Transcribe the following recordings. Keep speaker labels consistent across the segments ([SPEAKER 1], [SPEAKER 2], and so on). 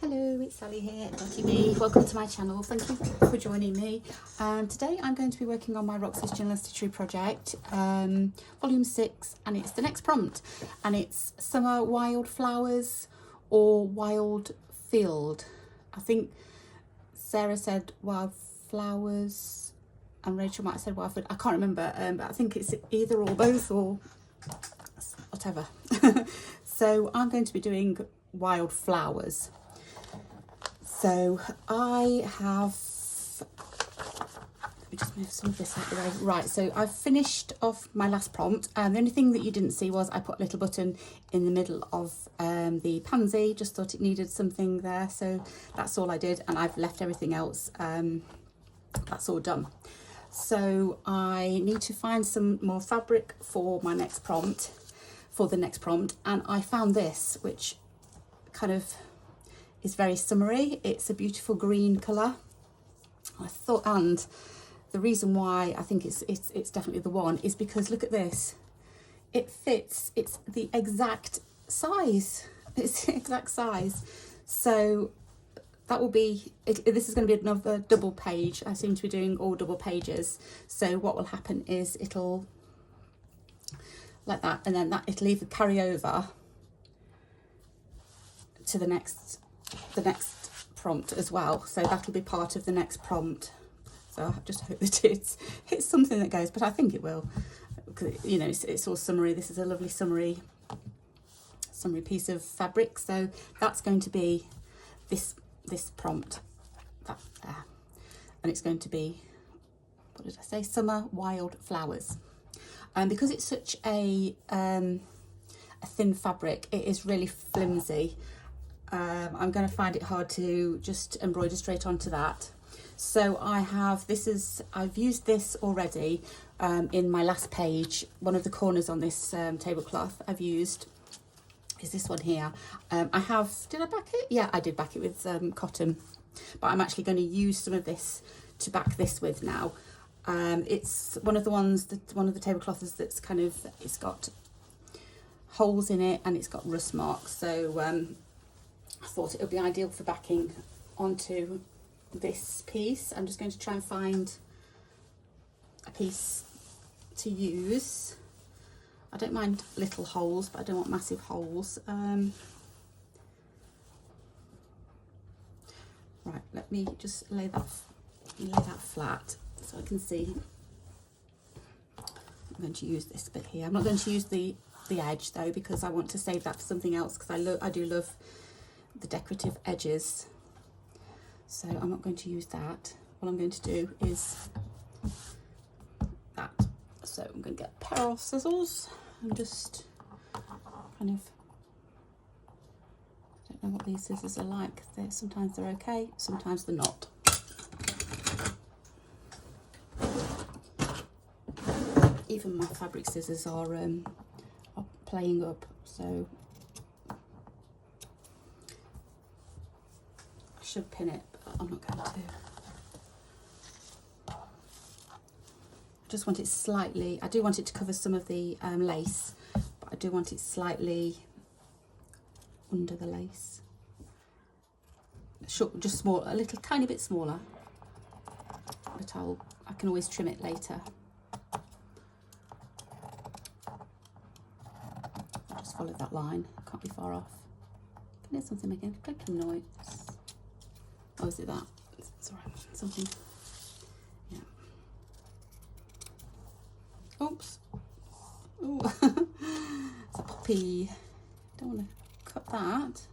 [SPEAKER 1] Hello, it's Sally here, Dotty B. Welcome to my channel. Thank you for joining me. Today I'm going to be working on my Roxas Journal Stitchery project, volume 6, and it's the next prompt, and it's Summer Wildflowers or Wild Field. I think Sarah said wildflowers and Rachel might have said wildfield. I can't remember, but I think it's either or both or whatever. So I'm going to be doing wildflowers. So I have, let me just move some of this out of the way. Right, so I've finished off my last prompt, and the only thing that you didn't see was I put a little button in the middle of the pansy. Just thought it needed something there, so that's all I did, and I've left everything else, that's all done. So I need to find some more fabric for my next prompt, and I found this, which kind of is very summery. It's a beautiful green colour. I thought, and the reason why I think it's definitely the one is because look at this. It fits. It's the exact size. It's the exact size. So that will be it. This is going to be another double page. I seem to be doing all double pages. So what will happen is it'll like that, and then it'll either carry over to the next prompt as well, so that'll be part of the next prompt. So I just hope that it's something that goes, but I think it will, because you know it's all summery. This is a lovely summery piece of fabric, so that's going to be this prompt, that there, and it's going to be, what did I say, Summer Wildflowers. And because it's such a thin fabric, it is really flimsy. I'm going to find it hard to just embroider straight onto that. So I've used this already in my last page. One of the corners on this tablecloth I've used is this one here. Did I back it? Yeah, I did back it with cotton, but I'm actually going to use some of this to back this with now. It's one of the tablecloths that's kind of, it's got holes in it and it's got rust marks. So I thought it would be ideal for backing onto this piece. I'm just going to try and find a piece to use. I don't mind little holes, but I don't want massive holes. Right, let me just lay that flat so I can see. I'm going to use this bit here. I'm not going to use the edge though, because I want to save that for something else, because I do love the decorative edges. So I'm not going to use that. What I'm going to do is that. So I'm going to get a pair of scissors and just kind of, I don't know what these scissors are like. Sometimes they're okay, sometimes they're not. Even my fabric scissors are playing up, so I should pin it, but I'm not going to. I just want it slightly, I do want it to cover some of the lace, but I do want it slightly under the lace. Short, just small, a little tiny bit smaller, but I can always trim it later. Just follow that line, can't be far off. Can hear something making a clicking noise. Oh, is it that? It's alright, something. Yeah. Oops. Ooh. It's a poppy. Don't want to cut that.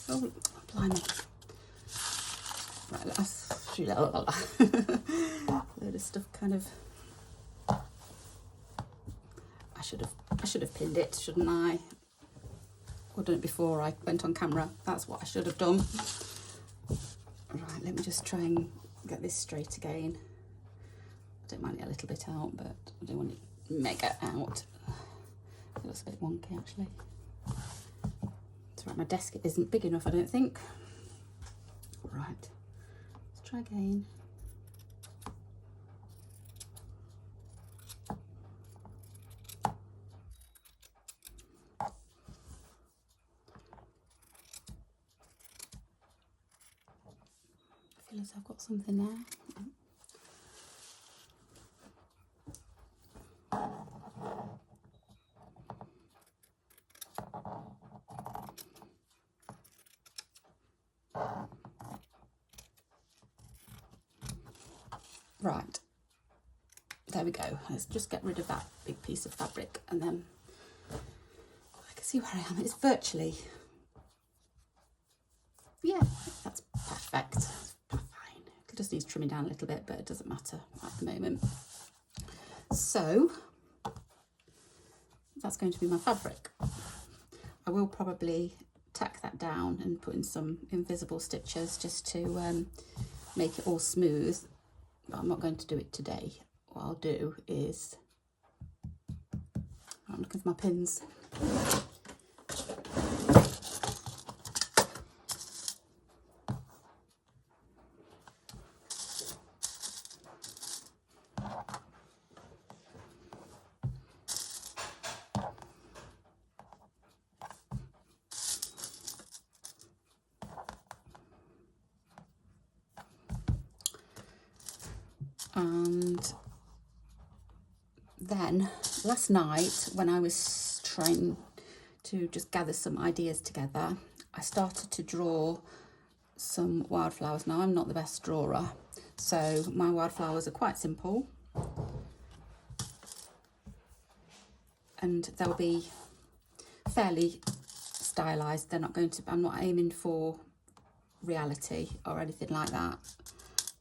[SPEAKER 1] Oh, blimey. Right, let's load of stuff kind of. I should have pinned it, shouldn't I? Or done it before I went on camera. That's what I should have done. Right, let me just try and get this straight again. I don't mind it a little bit out, but I don't want it mega out. It looks a bit wonky actually. It's right, my desk isn't big enough, I don't think. Right, let's try again. suppose I've got something there. Right, there we go. Let's just get rid of that big piece of fabric, and then I can see where I am. It's virtually, yeah, that's perfect. That's fine. It just needs trimming down a little bit, but it doesn't matter at the moment. So that's going to be my fabric. I will probably tack that down and put in some invisible stitches just to make it all smooth, but I'm not going to do it today. What I'll do is, I'm looking for my pins. And then last night, when I was trying to just gather some ideas together, I started to draw some wildflowers. Now, I'm not the best drawer, so my wildflowers are quite simple, and they'll be fairly stylized. They're not going to, I'm not aiming for reality or anything like that.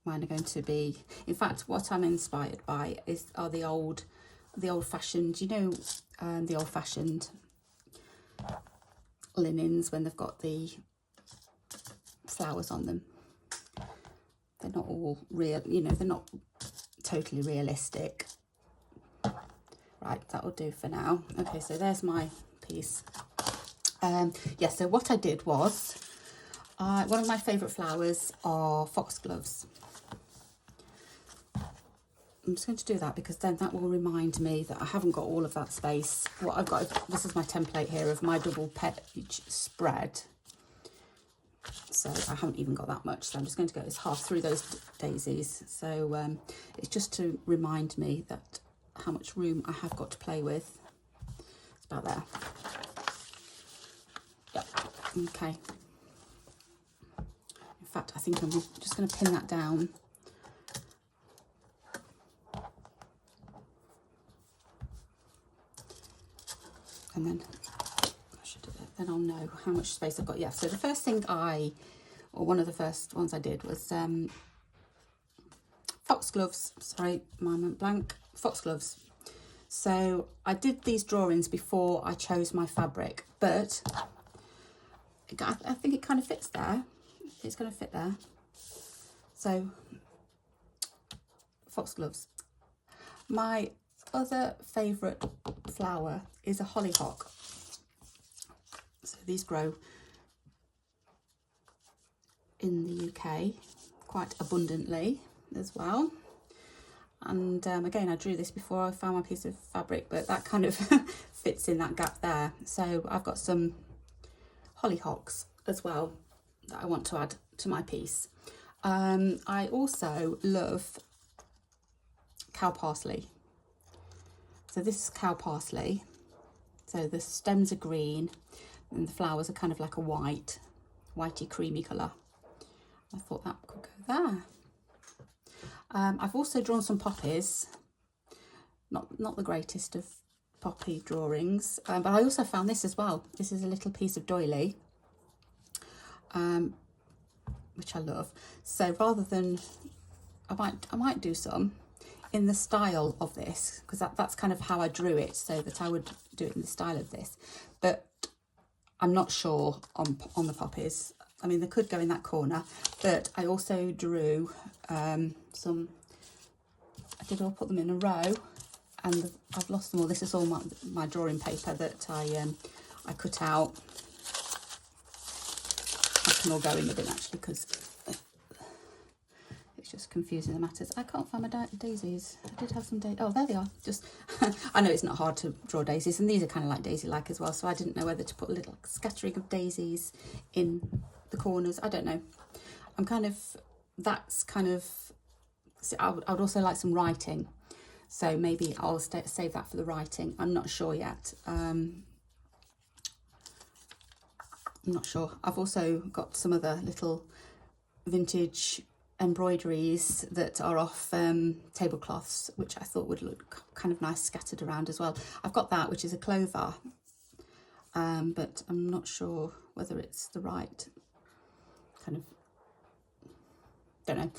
[SPEAKER 1] Mine are going to be, in fact, what I'm inspired by are the old-fashioned, you know, the old-fashioned linens when they've got the flowers on them. They're not all real, you know, they're not totally realistic. Right, that'll do for now. Okay, so there's my piece. Yeah, so what I did was, one of my favourite flowers are foxgloves. I'm just going to do that because then that will remind me that I haven't got all of that space. What I've got, this is my template here of my double page spread. So I haven't even got that much. So I'm just going to go this half through those daisies. So it's just to remind me that how much room I have got to play with. It's about there. Yep, okay. In fact, I think I'm just going to pin that down. And then then I'll know how much space I've got. Yeah, so the first thing or one of the first ones I did was foxgloves. Sorry, mine went blank. Foxgloves. So I did these drawings before I chose my fabric, but I think it kind of fits there. It's going to fit there. So foxgloves. My other favourite flower is a hollyhock. So these grow in the UK quite abundantly as well. And again, I drew this before I found my piece of fabric, but that kind of fits in that gap there. So I've got some hollyhocks as well that I want to add to my piece. I also love cow parsley. So this is cow parsley. So the stems are green and the flowers are kind of like a whitey creamy colour. I thought that could go there. I've also drawn some poppies. Not the greatest of poppy drawings, but I also found this as well. This is a little piece of doily, which I love. So rather than, I might do some in the style of this, because that's kind of how I drew it, so that I would do it in the style of this. But I'm not sure on the poppies. I mean, they could go in that corner, but I also drew some, I did all put them in a row, and I've lost them all. This is all my drawing paper that I cut out. That can all go in the bin actually, because it's just confusing the matters. I can't find my daisies. I did have some daisies. Oh, there they are. Just I know it's not hard to draw daisies, and these are kind of like daisy-like as well, so I didn't know whether to put a little scattering of daisies in the corners. I don't know. I'm kind of that's kind of, I would also like some writing. So maybe I'll save that for the writing. I'm not sure yet. I'm not sure. I've also got some other little vintage embroideries that are off tablecloths, which I thought would look kind of nice scattered around as well. I've got that, which is a clover, but I'm not sure whether it's the right kind of, don't know.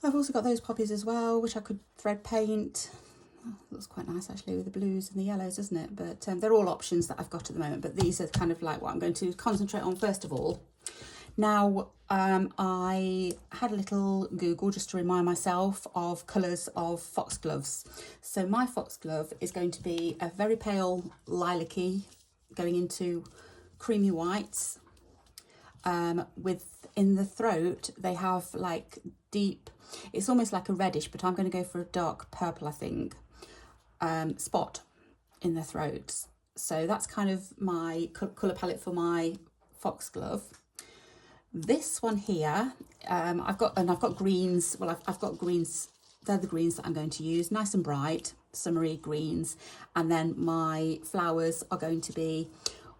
[SPEAKER 1] I've also got those poppies as well, which I could thread paint. Oh, looks quite nice actually with the blues and the yellows, doesn't it? But they're all options that I've got at the moment, but these are kind of like what I'm going to concentrate on first of all. Now, I had a little Google just to remind myself of colours of foxgloves. So my foxglove is going to be a very pale lilac-y, going into creamy whites. In the throat, they have like deep, it's almost like a reddish, but I'm going to go for a dark purple, I think, spot in the throat. So that's kind of my colour palette for my foxglove. This one here, I've got greens. Well, I've got greens. They're the greens that I'm going to use, nice and bright, summery greens. And then my flowers are going to be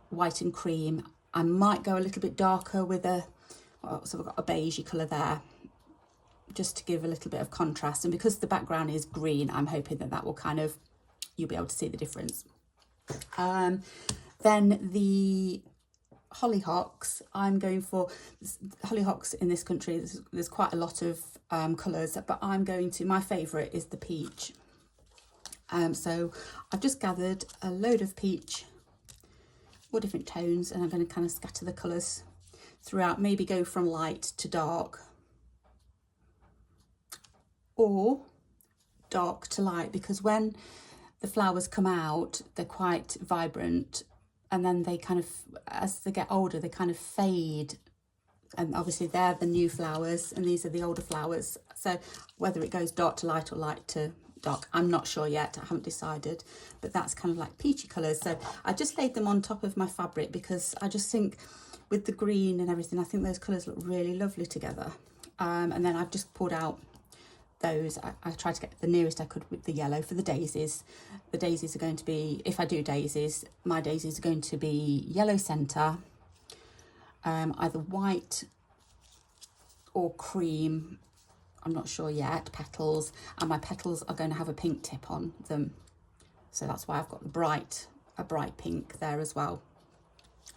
[SPEAKER 1] white and cream. I might go a little bit darker with so I've got a beigey colour there, just to give a little bit of contrast. And because the background is green, I'm hoping that will kind of, you'll be able to see the difference. Then the hollyhocks, I'm going for hollyhocks in this country. There's quite a lot of colours, but my favourite is the peach. So I've just gathered a load of peach, all different tones, and I'm going to kind of scatter the colours throughout, maybe go from light to dark or dark to light, because when the flowers come out, they're quite vibrant. And then they kind of, as they get older, they kind of fade. And obviously they're the new flowers and these are the older flowers. So whether it goes dark to light or light to dark, I'm not sure yet. I haven't decided, but that's kind of like peachy colours. So I just laid them on top of my fabric because I just think with the green and everything, I think those colours look really lovely together. And then I've just pulled out those. I tried to get the nearest I could with the yellow for the daisies. The daisies are going to be, if I do daisies, my daisies are going to be yellow centre, either white or cream, I'm not sure yet, petals, and my petals are going to have a pink tip on them. So that's why I've got a bright pink there as well.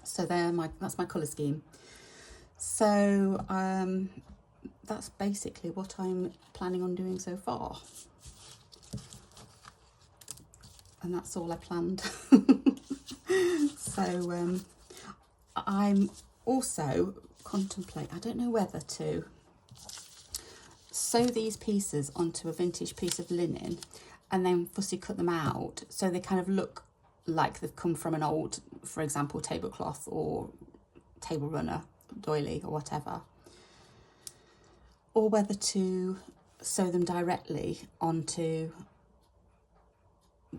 [SPEAKER 1] So that's my colour scheme. So that's basically what I'm planning on doing so far. And that's all I planned. So I'm also I don't know whether to sew these pieces onto a vintage piece of linen and then fussy cut them out so they kind of look like they've come from an old, for example, tablecloth or table runner, doily or whatever. Or whether to sew them directly onto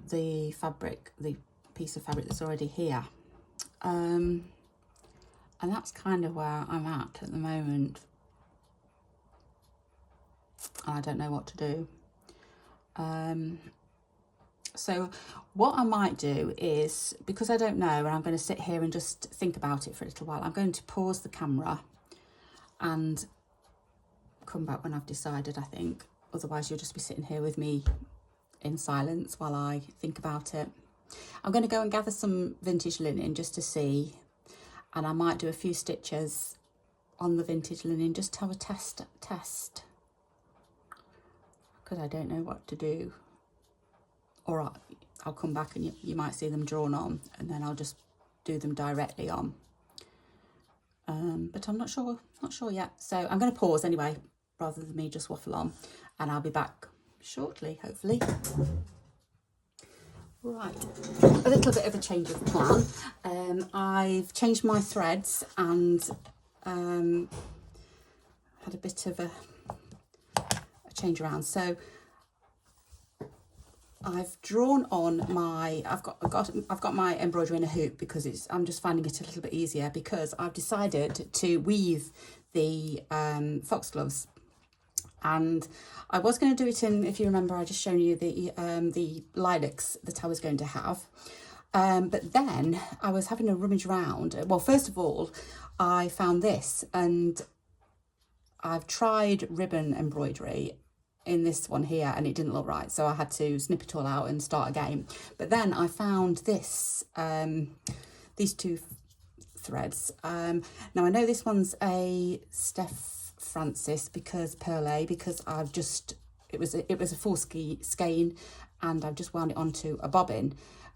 [SPEAKER 1] the fabric, the piece of fabric that's already here. And that's kind of where I'm at the moment. I don't know what to do. So what I might do is, because I don't know, and I'm going to sit here and just think about it for a little while, I'm going to pause the camera and come back when I've decided, I think. Otherwise you'll just be sitting here with me in silence while I think about it. I'm going to go and gather some vintage linen just to see, and I might do a few stitches on the vintage linen just to have a test, because I don't know what to do. Or I'll come back and you might see them drawn on, and then I'll just do them directly on. But I'm not sure yet. So I'm going to pause anyway, rather than me just waffle on, and I'll be back shortly, hopefully. Right, a little bit of a change of plan. I've changed my threads and had a bit of a change around. So I've drawn on my, I've got my embroidery in a hoop because I'm just finding it a little bit easier, because I've decided to weave the foxgloves. And I was going to do it in, if you remember, I just shown you the lilacs that I was going to have. But then I was having a rummage around. Well, first of all, I found this, and I've tried ribbon embroidery in this one here and it didn't look right, so I had to snip it all out and start again. But then I found this, these two threads. Now I know this one's a Steph Francis because I've just, it was a full skein and I've just wound it onto a bobbin.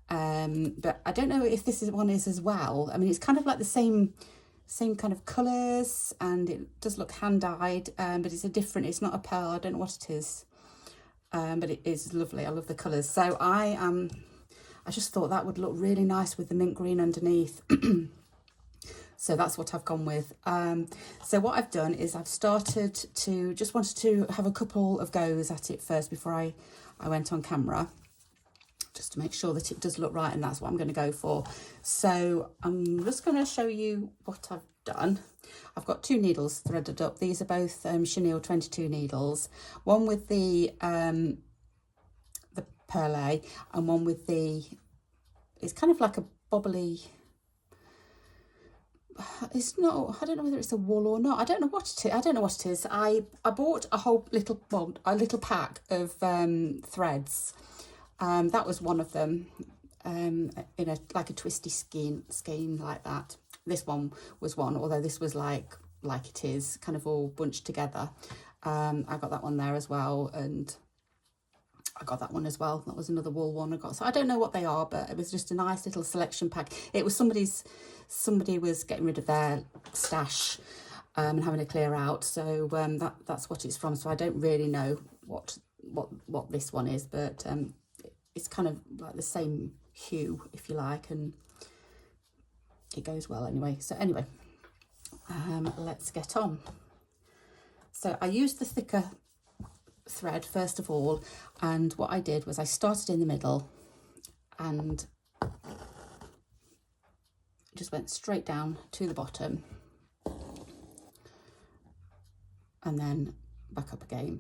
[SPEAKER 1] But I don't know if this one is as well. I mean, it's kind of like the same kind of colours, and it does look hand-dyed, but it's not a pearl. I don't know what it is, but it is lovely. I love the colours. So I just thought that would look really nice with the mint green underneath. So that's what I've gone with. So what I've done is I've started to, just wanted to have a couple of goes at it first before I went on camera, just to make sure that it does look right, and that's what I'm going to go for. So I'm just going to show you what I've done. I've got 2 needles threaded up. These are both chenille 22 needles, one with the perlé and one with it's kind of like a bobbly, it's not, I don't know whether it's a wool or not. I don't know what it is. I bought a whole little, well, a little pack of threads. That was one of them, in like a twisty skein like that. This one was one, although this was like it is kind of all bunched together. I got that one there as well, and I got that one as well. That was another wool one I got. So I don't know what they are, but it was just a nice little selection pack. It was somebody was getting rid of their stash and having a clear out. So that's what it's from. So I don't really know what this one is, but it's kind of like the same hue, if you like, and it goes well anyway. So anyway, let's get on. So I used the thicker thread first of all, and what I did was I started in the middle and just went straight down to the bottom and then back up again,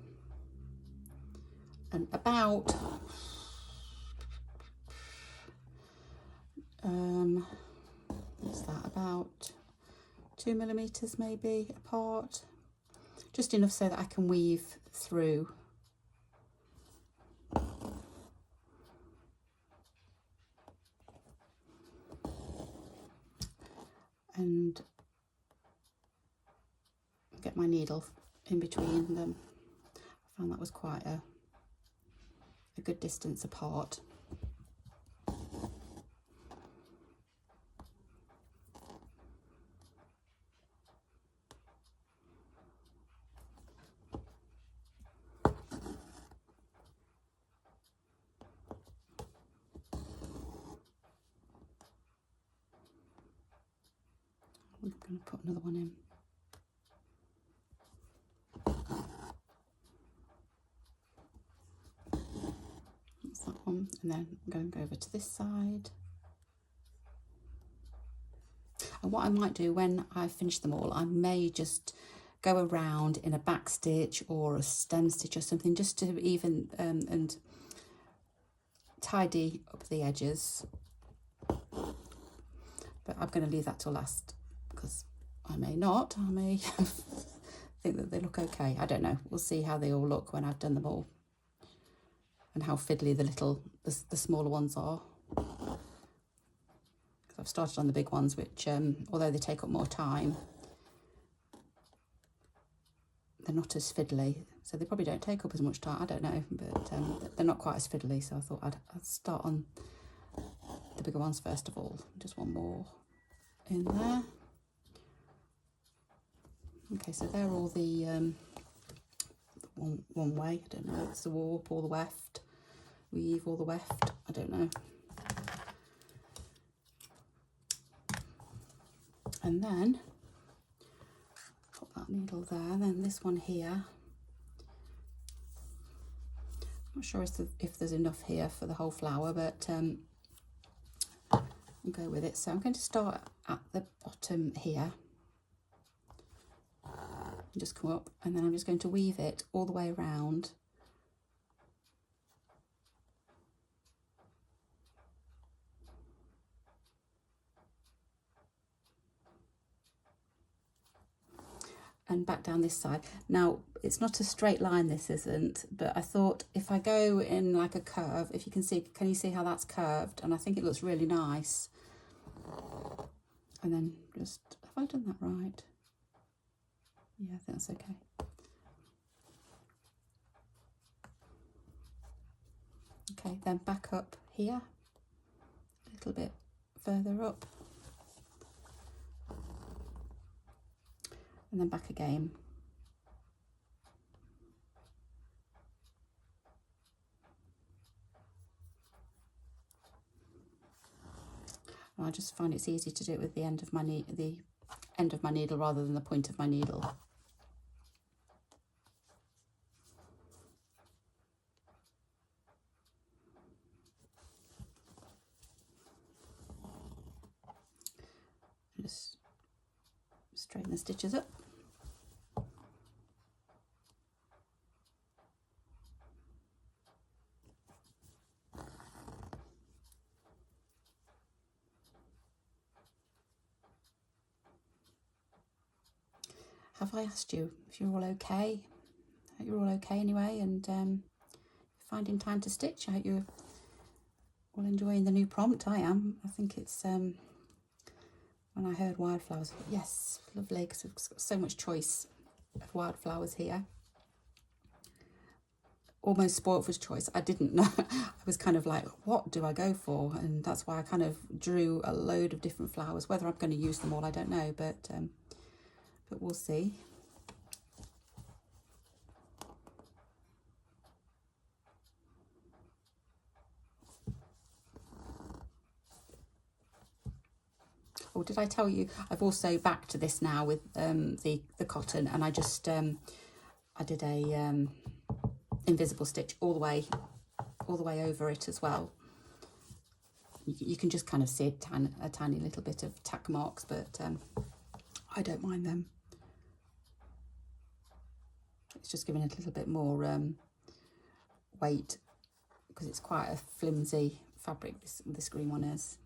[SPEAKER 1] and about what's that, about 2 millimeters maybe apart, just enough so that I can weave through. And get my needle in between them. I found that was quite a good distance apart. I'm going to put another one in. That's that one, and then I'm going over to this side. And what I might do when I finish them all, I may just go around in a back stitch or a stem stitch or something, just to even and tidy up the edges. But I'm going to leave that till last, because I may not. I may think that they look okay. I don't know. We'll see how they all look when I've done them all, and how fiddly the smaller ones are. Because I've started on the big ones, which although they take up more time, they're not as fiddly. So they probably don't take up as much time. I don't know, but they're not quite as fiddly. So I thought I'd start on the bigger ones first of all. Just one more in there. Okay, so they're all the one way. I don't know, it's the warp or the weft, weave or the weft, I don't know. And then put that needle there, and then this one here, I'm not sure if there's enough here for the whole flower, but I'll go with it. So I'm going to start at the bottom here and just come up, and then I'm just going to weave it all the way around. And back down this side. Now, it's not a straight line, this isn't, but I thought if I go in like a curve, if you can see, can you see how that's curved? And I think it looks really nice. And then just, have I done that right? Yeah, I think that's okay. Okay, then back up here, a little bit further up. And then back again. And I just find it's easy to do it with the end of my needle rather than the point of my needle. Just straighten the stitches up. Have I asked you if you're all okay? I hope you're all okay anyway, and finding time to stitch. I hope you're all enjoying the new prompt. I am. I think it's when I heard wildflowers, I thought, yes, lovely, because we've got so much choice of wildflowers here. Almost spoilt for choice. I didn't know. I was kind of like, what do I go for? And that's why I kind of drew a load of different flowers. Whether I'm going to use them all, I don't know, but we'll see. Oh, did I tell you? I've also backed this now with the cotton, and I just I did a invisible stitch all the way over it as well. You can just kind of see a tiny little bit of tack marks, but I don't mind them. It's just giving it a little bit more weight, because it's quite a flimsy fabric, this green one is.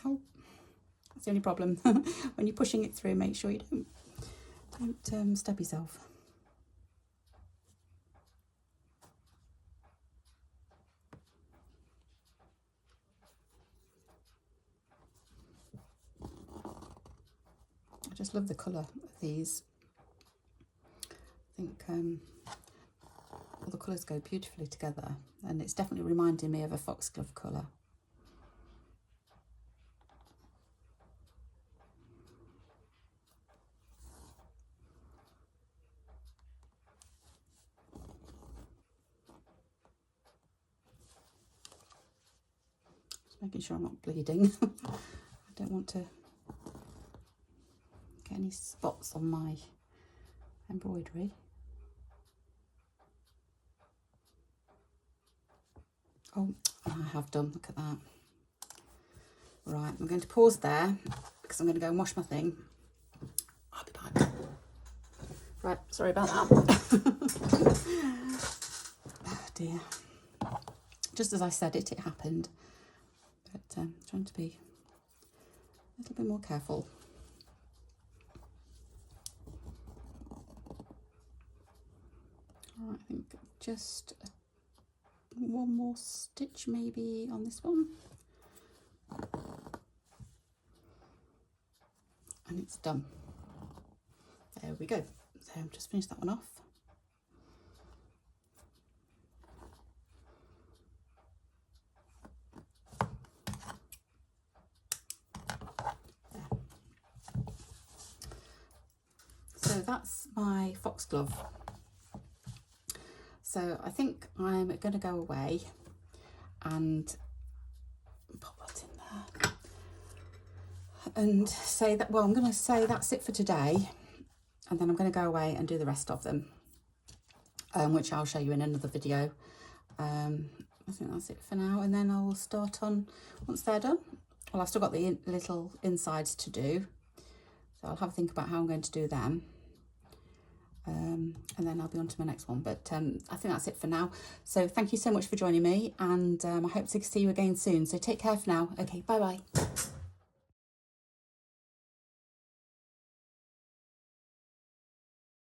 [SPEAKER 1] Oh, that's the only problem. When you're pushing it through, make sure you don't stab yourself. I just love the colour of these. I think all the colours go beautifully together, and it's definitely reminding me of a foxglove colour. Just making sure I'm not bleeding. I don't want to get any spots on my embroidery. Oh, I have done, look at that. Right, I'm going to pause there because I'm going to go and wash my thing. I'll be back. Right, sorry about that. Oh dear. Just as I said it, it happened. But trying to be a little bit more careful. All right, I think just one more stitch maybe on this one. And it's done. There we go. So I've just finished that one off. There. So that's my foxglove. So I think I'm going to go away and pop that in there and say that, well, I'm going to say that's it for today, and then I'm going to go away and do the rest of them, which I'll show you in another video. I think that's it for now, and then I will start on, once they're done, well, I've still got the little insides to do, so I'll have a think about how I'm going to do them. And then I'll be on to my next one, but I think that's it for now. So thank you so much for joining me, and I hope to see you again soon. So take care for now. Okay, bye bye.